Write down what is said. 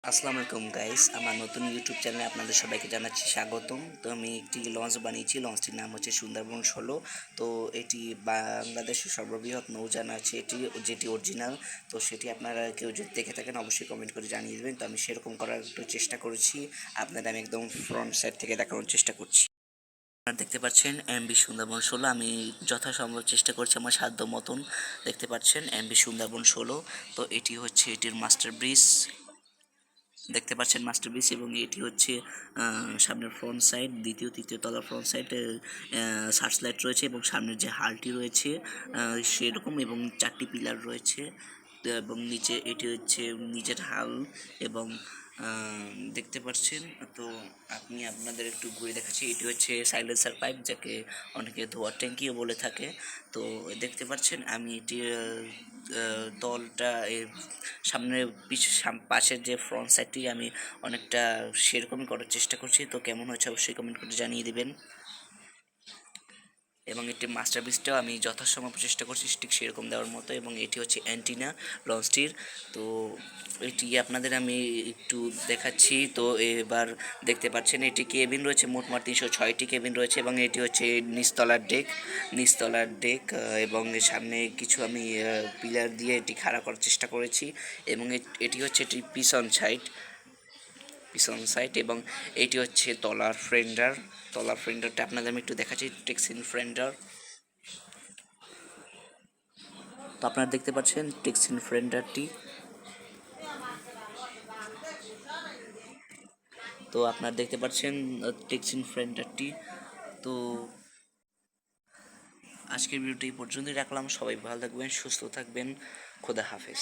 আসসালামু আলাইকুম গাইস, আমার নতুন ইউটিউব চ্যানেলে আপনাদের সবাইকে জানাচ্ছি স্বাগতম। তো আমি একটি লঞ্চ বানিয়েছি, লঞ্চটির নাম হচ্ছে সুন্দরবন 16। তো এটি বাংলাদেশের সর্ববৃহৎ নৌযান আছে এটি, যেটি অরিজিনাল। তো সেটি আপনারা কেউ যদি দেখে থাকেন অবশ্যই কমেন্ট করে জানিয়ে দেবেন। তো আমি সেরকম করার একটু চেষ্টা করেছি, আপনাদের আমি একদম ফ্রন্ট সাইড থেকে দেখানোর চেষ্টা করছি। আপনারা দেখতে পাচ্ছেন এমবি সুন্দরবন 16। আমি যথাসম্ভব চেষ্টা করছি আমার সাধ্য মতন। দেখতে পাচ্ছেন এমবি সুন্দরবন 16। তো এটি হচ্ছে এটির মাস্টার ব্রিজ, দেখতে পাচ্ছেন মাস্টারপিস। এবং এটি হচ্ছে সামনের ফ্রন্ট সাইড, দ্বিতীয় তৃতীয় তলার ফ্রন্ট সাইডে সার্চ লাইট রয়েছে এবং সামনের যে হালটি রয়েছে সেরকম, এবং চারটি পিলার রয়েছে। তো এবং নিচে এটি হচ্ছে নিচের হাল। এবং দেখতে পাচ্ছেন। তো আপনি আপনাদের একটু ঘুরে দেখাচ্ছি, এটি হচ্ছে সাইলেন্সার পাইপ, যাকে অনেকে ধোয়ার ট্যাঙ্কিও বলে থাকে। তো দেখতে পাচ্ছেন আমি এটি তলটা সামনে পাশের যে ফ্রন্ট সাইডটি আমি অনেকটা সেরকমই করার চেষ্টা করছি। তো কেমন হয়েছে অবশ্যই কমেন্ট করে জানিয়ে দেবেন। এবং এটি মাস্টারপিসটাও আমি যথাসম্ভব চেষ্টা করছি ঠিক সেরকম দেওয়ার মতো। এবং এটি হচ্ছে অ্যান্টিনা লঞ্চটির। তো এটি আপনাদের আমি একটু দেখাচ্ছি। তো এবার দেখতে পাচ্ছেন এটি কেবিন রয়েছে, মোটমাট 306টি কেবিন রয়েছে। এবং এটি হচ্ছে নিচতলার ডেক। এবং এর সামনে কিছু আমি পিলার দিয়ে এটি খাড়া করার চেষ্টা করেছি। এবং এটি হচ্ছে এটি পিছন সাইড। এবং এটি হচ্ছে তলার ফ্রেন্ডারটা আপনাদের আমি একটু দেখাচ্ছি, টেক্সিন ফ্রেন্ডার। তো আপনারা দেখতে পাচ্ছেন টেক্সিন ফ্রেন্ডারটি। তো আপনারা দেখতে পাচ্ছেন টেক্সিন ফ্রেন্ডারটি। তো আজকের ভিডিওটি এই পর্যন্তই রাখলাম। সবাই ভালো থাকবেন, সুস্থ থাকবেন। খোদা হাফেজ।